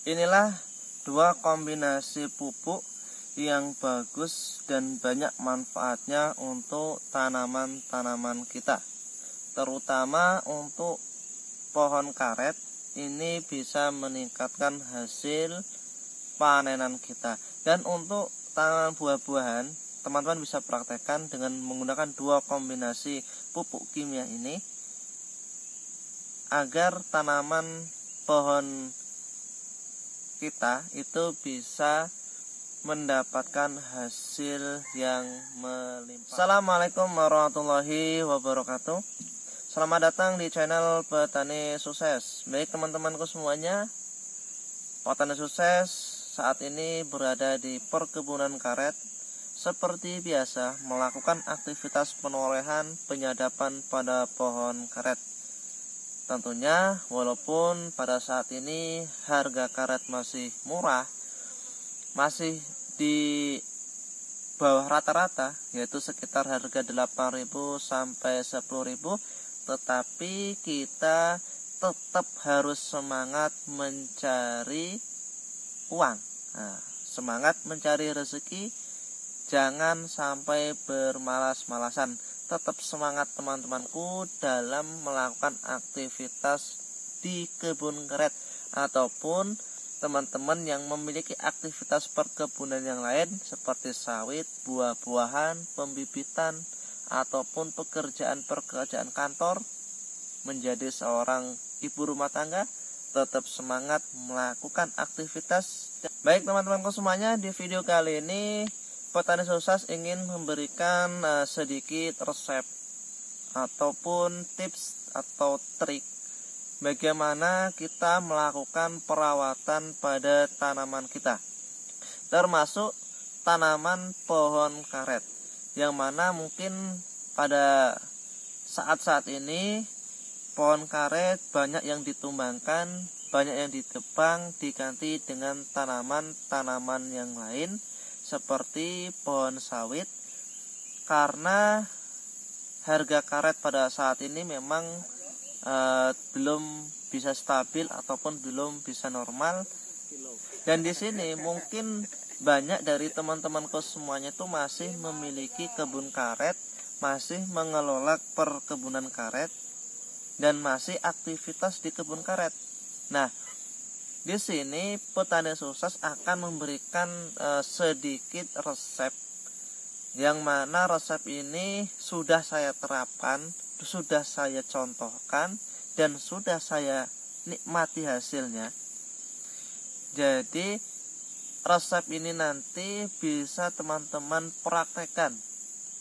Inilah dua kombinasi pupuk yang bagus dan banyak manfaatnya untuk tanaman-tanaman kita, terutama untuk pohon karet. Ini bisa meningkatkan hasil panenan kita. Dan untuk tanaman buah-buahan, teman-teman bisa praktekkan dengan menggunakan dua kombinasi pupuk kimia ini agar tanaman pohon kita itu bisa mendapatkan hasil yang melimpah. Assalamualaikum warahmatullahi wabarakatuh. Selamat datang di channel Petani Sukses. Baik teman-temanku semuanya, Petani Sukses saat ini berada di perkebunan karet. Seperti biasa melakukan aktivitas penolehan penyadapan pada pohon karet. Tentunya walaupun pada saat ini harga karet masih murah, masih di bawah rata-rata, yaitu sekitar harga 8.000 sampai 10.000, tetapi kita tetap harus semangat mencari uang. Semangat mencari rezeki, jangan sampai bermalas-malasan. Tetap semangat teman-temanku dalam melakukan aktivitas di kebun karet, ataupun teman-teman yang memiliki aktivitas perkebunan yang lain seperti sawit, buah-buahan, pembibitan, ataupun pekerjaan kantor. Menjadi seorang ibu rumah tangga, tetap semangat melakukan aktivitas. Baik teman-temanku semuanya, di video kali ini Petani Sukses ingin memberikan sedikit resep ataupun tips atau trik bagaimana kita melakukan perawatan pada tanaman kita, termasuk tanaman pohon karet, yang mana mungkin pada saat-saat ini pohon karet banyak yang ditumbangkan, banyak yang ditebang, diganti dengan tanaman-tanaman yang lain seperti pohon sawit, karena harga karet pada saat ini memang belum bisa stabil ataupun belum bisa normal. Dan di sini mungkin banyak dari teman-temanku semuanya itu masih memiliki kebun karet, masih mengelola perkebunan karet, dan masih aktivitas di kebun karet. Nah, di sini Petani Sukses akan memberikan sedikit resep, yang mana resep ini sudah saya terapkan, sudah saya contohkan, dan sudah saya nikmati hasilnya. Jadi resep ini nanti bisa teman-teman praktekkan.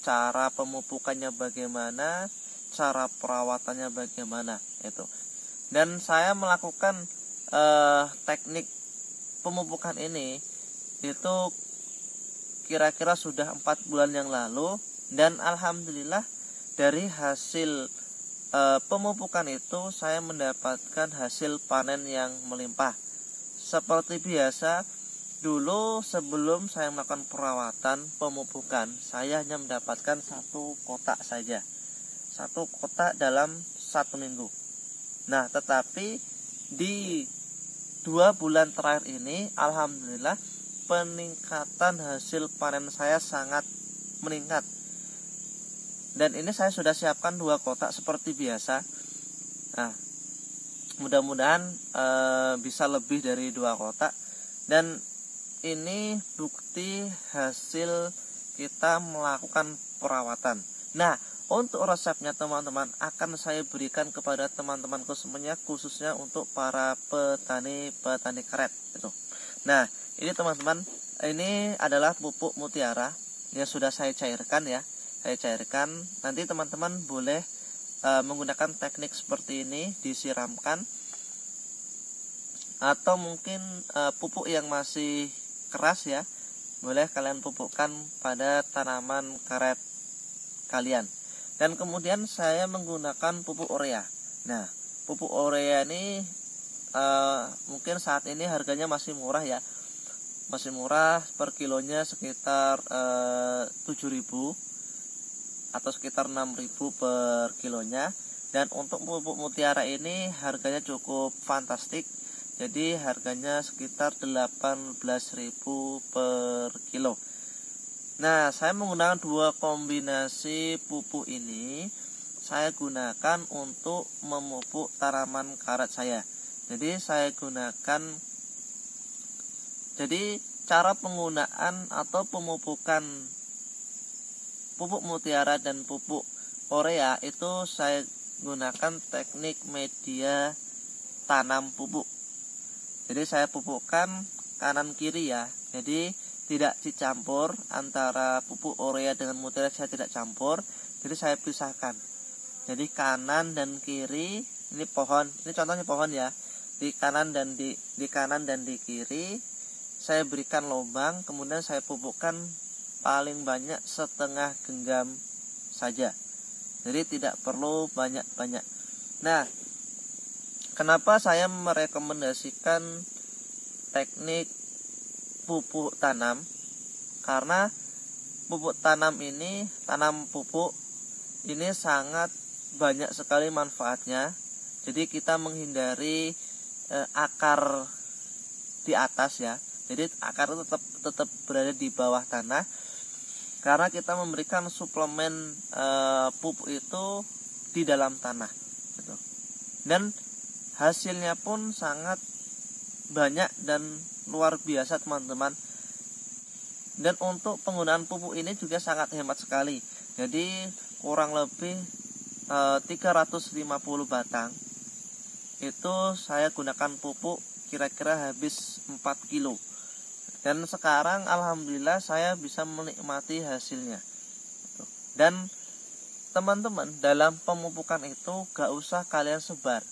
Cara pemupukannya bagaimana, cara perawatannya bagaimana itu. Dan saya melakukan teknik pemupukan ini itu kira-kira sudah 4 bulan yang lalu, dan alhamdulillah dari hasil pemupukan itu saya mendapatkan hasil panen yang melimpah. Seperti biasa, dulu sebelum saya melakukan perawatan pemupukan, saya hanya mendapatkan 1 kotak saja, 1 kotak dalam 1 minggu. Nah, tetapi di 2 bulan terakhir ini alhamdulillah peningkatan hasil panen saya sangat meningkat. Dan ini saya sudah siapkan 2 kotak seperti biasa. Nah, mudah-mudahan bisa lebih dari 2 kotak. Dan ini bukti hasil kita melakukan perawatan. Nah, untuk resepnya teman-teman akan saya berikan kepada teman-temanku semuanya, khususnya untuk para petani karet itu. Nah, ini teman-teman, ini adalah pupuk mutiara yang sudah saya cairkan ya. Saya cairkan. Nanti teman-teman boleh menggunakan teknik seperti ini, disiramkan, atau mungkin pupuk yang masih keras ya, boleh kalian pupukkan pada tanaman karet kalian. Dan kemudian saya menggunakan pupuk urea. Nah, pupuk urea ini mungkin saat ini harganya masih murah ya, masih murah, per kilonya sekitar 7.000 atau sekitar 6.000 per kilonya. Dan untuk pupuk mutiara ini harganya cukup fantastik, Jadi harganya sekitar 18.000 per kilo. Nah, saya menggunakan dua kombinasi pupuk ini. Saya gunakan untuk memupuk tanaman karet saya. Jadi cara penggunaan atau pemupukan pupuk mutiara dan pupuk urea itu saya gunakan teknik media tanam pupuk. Jadi saya pupukkan kanan kiri ya. Jadi tidak dicampur antara pupuk urea dengan mutiara, saya tidak campur. Jadi saya pisahkan. Jadi kanan dan kiri, ini pohon, ini contohnya pohon ya. Di kanan dan di kiri saya berikan lubang, kemudian saya pupukkan paling banyak setengah genggam saja. Jadi tidak perlu banyak-banyak. Nah, kenapa saya merekomendasikan teknik pupuk tanam? Karena pupuk tanam ini, tanam pupuk ini sangat banyak sekali manfaatnya. Jadi kita menghindari akar di atas ya. Jadi akar itu tetap berada di bawah tanah. Karena kita memberikan suplemen pupuk itu di dalam tanah gitu. Dan hasilnya pun sangat banyak dan luar biasa teman-teman. Dan untuk penggunaan pupuk ini juga sangat hemat sekali. Jadi kurang lebih 350 batang itu saya gunakan pupuk kira-kira habis 4 kilo. Dan sekarang alhamdulillah saya bisa menikmati hasilnya. Dan teman-teman, dalam pemupukan itu gak usah kalian sebar,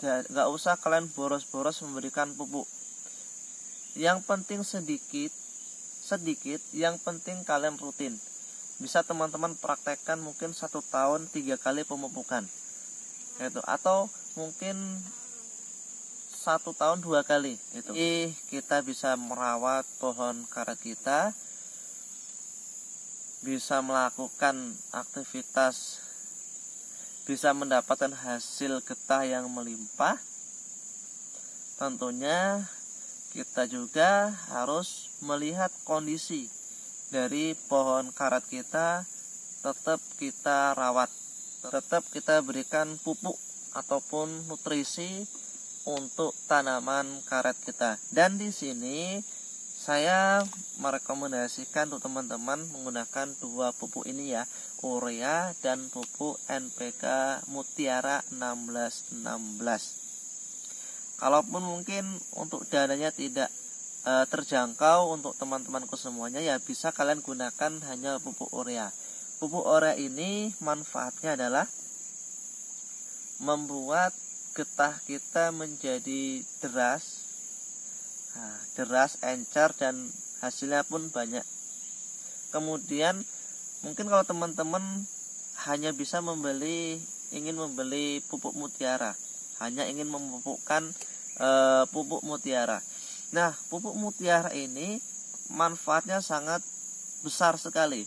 gak usah kalian boros-boros memberikan pupuk. Yang penting sedikit, yang penting kalian rutin. Bisa teman-teman praktekkan mungkin 1 tahun 3 kali pemupukan gitu. Atau mungkin 1 tahun 2 kali itu. Kita bisa merawat pohon karet kita, bisa melakukan aktivitas, bisa mendapatkan hasil getah yang melimpah. Tentunya kita juga harus melihat kondisi dari pohon karet kita, tetap kita rawat, tetap kita berikan pupuk ataupun nutrisi untuk tanaman karet kita. Dan di sini saya merekomendasikan untuk teman-teman menggunakan dua pupuk ini ya, urea dan pupuk NPK Mutiara 1616. Kalaupun mungkin untuk dananya tidak terjangkau untuk teman-temanku semuanya, ya bisa kalian gunakan hanya pupuk urea. Pupuk urea ini manfaatnya adalah membuat getah kita menjadi deras, encer, dan hasilnya pun banyak. Kemudian mungkin kalau teman-teman hanya bisa ingin membeli pupuk mutiara, hanya ingin memupukkan pupuk mutiara. Nah, pupuk mutiara ini manfaatnya sangat besar sekali,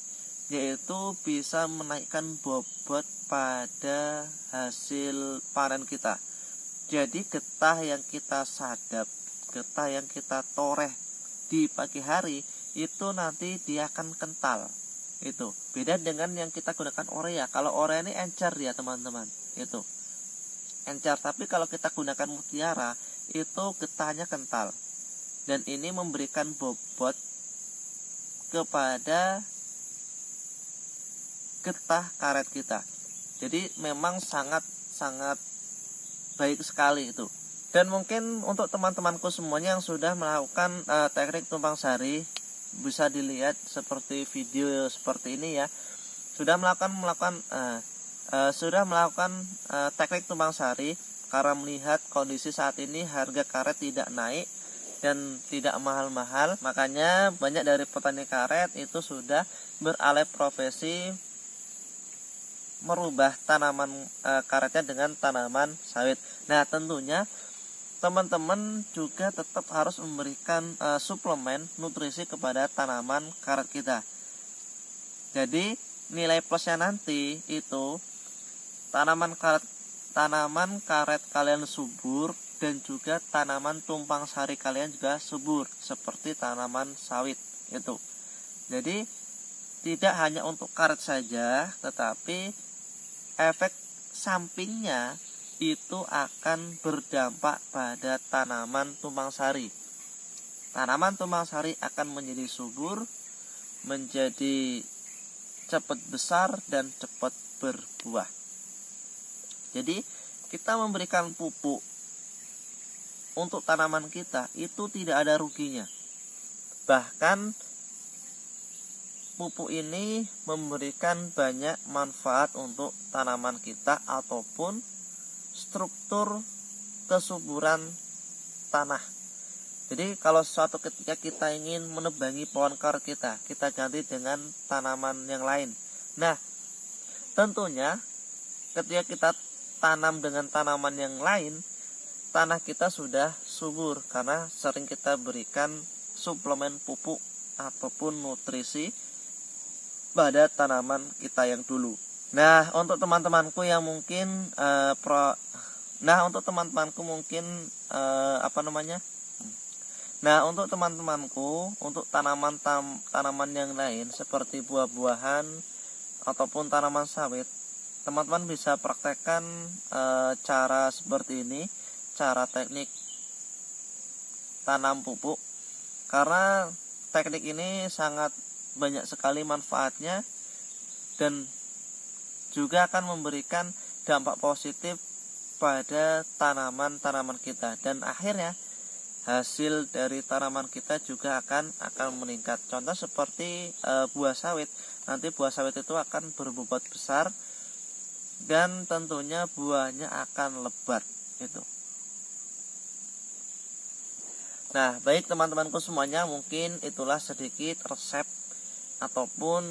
yaitu bisa menaikkan bobot pada hasil panen kita. Jadi getah yang kita sadap, getah yang kita toreh di pagi hari itu nanti dia akan kental. Itu beda dengan yang kita gunakan urea. Kalau urea ini encer ya teman-teman, itu encer. Tapi kalau kita gunakan mutiara itu getahnya kental, dan ini memberikan bobot kepada getah karet kita. Jadi memang sangat baik sekali itu. Dan mungkin untuk teman-temanku semuanya yang sudah melakukan teknik tumpang sari, bisa dilihat seperti video seperti ini ya, sudah melakukan teknik tumpang sari. Karena melihat kondisi saat ini harga karet tidak naik dan tidak mahal-mahal, makanya banyak dari petani karet itu sudah beralih profesi merubah tanaman karetnya dengan tanaman sawit. Nah, tentunya teman-teman juga tetap harus memberikan suplemen nutrisi kepada tanaman karet kita. Jadi nilai plusnya nanti itu tanaman karet kalian subur, dan juga tanaman tumpang sari kalian juga subur seperti tanaman sawit itu. Jadi tidak hanya untuk karet saja, tetapi efek sampingnya itu akan berdampak pada tanaman tumpang sari. Tanaman tumpang sari akan menjadi subur, menjadi cepat besar dan cepat berbuah. Jadi kita memberikan pupuk untuk tanaman kita itu tidak ada ruginya. Bahkan pupuk ini memberikan banyak manfaat untuk tanaman kita ataupun struktur kesuburan tanah. Jadi kalau suatu ketika kita ingin menebangi pohon karet kita ganti dengan tanaman yang lain. Nah, tentunya ketika kita tanam dengan tanaman yang lain, tanah kita sudah subur karena sering kita berikan suplemen pupuk ataupun nutrisi pada tanaman kita yang dulu. Nah, untuk teman-temanku yang mungkin untuk teman-temanku untuk tanaman yang lain seperti buah-buahan ataupun tanaman sawit, teman-teman bisa praktekkan cara seperti ini, cara teknik tanam pupuk, karena teknik ini sangat banyak sekali manfaatnya dan juga akan memberikan dampak positif pada tanaman-tanaman kita, dan akhirnya hasil dari tanaman kita juga akan meningkat. Contoh seperti buah sawit, nanti buah sawit itu akan berbobot besar dan tentunya buahnya akan lebat itu. Nah, baik teman-temanku semuanya, mungkin itulah sedikit resep ataupun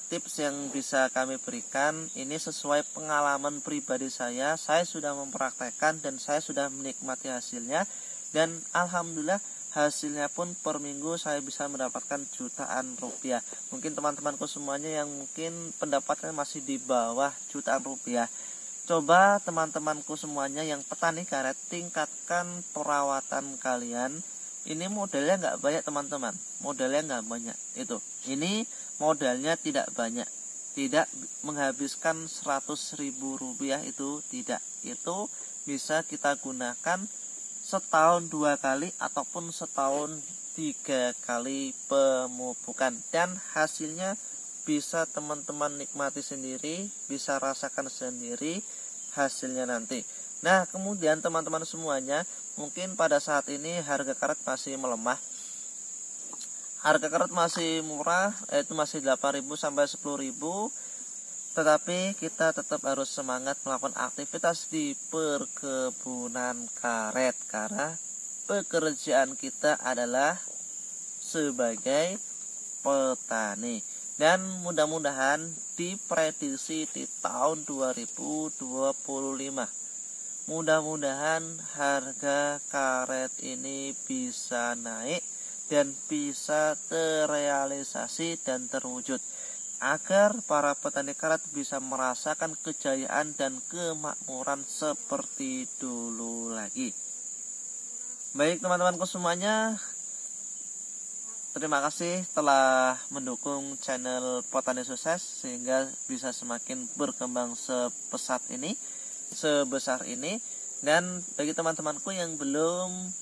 tips yang bisa kami berikan. Ini sesuai pengalaman pribadi saya sudah mempraktekkan dan saya sudah menikmati hasilnya, dan alhamdulillah hasilnya pun per minggu saya bisa mendapatkan jutaan rupiah. Mungkin teman-temanku semuanya yang mungkin pendapatnya masih di bawah jutaan rupiah, coba teman-temanku semuanya yang petani karet, tingkatkan perawatan kalian. Ini modalnya nggak banyak teman-teman, modalnya nggak banyak itu. Ini modalnya tidak banyak, tidak menghabiskan 100.000 rupiah, itu tidak. Itu bisa kita gunakan setahun 2 kali ataupun setahun 3 kali pemupukan, dan hasilnya bisa teman-teman nikmati sendiri, bisa rasakan sendiri hasilnya nanti. Nah, kemudian teman-teman semuanya, mungkin pada saat ini harga karet masih melemah. Harga karet masih murah, yaitu masih 8.000 sampai 10.000. Tetapi kita tetap harus semangat melakukan aktivitas di perkebunan karet, karena pekerjaan kita adalah sebagai petani. Dan mudah-mudahan diprediksi di tahun 2025, mudah-mudahan harga karet ini bisa naik dan bisa terrealisasi dan terwujud, agar para petani karet bisa merasakan kejayaan dan kemakmuran seperti dulu lagi. Baik teman-temanku semuanya, terima kasih telah mendukung channel Petani Sukses sehingga bisa semakin berkembang sebesar ini. Dan bagi teman-temanku yang belum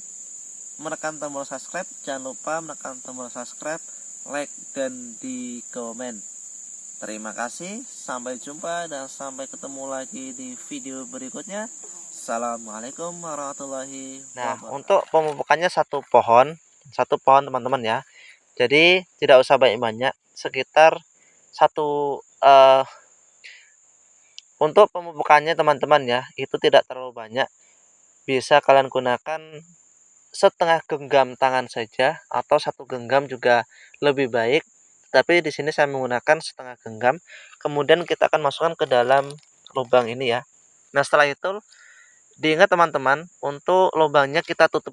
menekan tombol subscribe, jangan lupa menekan tombol subscribe, like, dan di komen. Terima kasih, sampai jumpa dan sampai ketemu lagi di video berikutnya. Assalamualaikum warahmatullahi wabarakatuh. Nah, untuk pemupukannya satu pohon teman-teman ya. Jadi tidak usah banyak-banyak, sekitar untuk pemupukannya teman-teman ya, itu tidak terlalu banyak. Bisa kalian gunakan setengah genggam tangan saja atau 1 genggam juga lebih baik. Tapi di sini saya menggunakan setengah genggam. Kemudian kita akan masukkan ke dalam lubang ini ya. Nah, setelah itu diingat teman-teman, untuk lubangnya kita tutup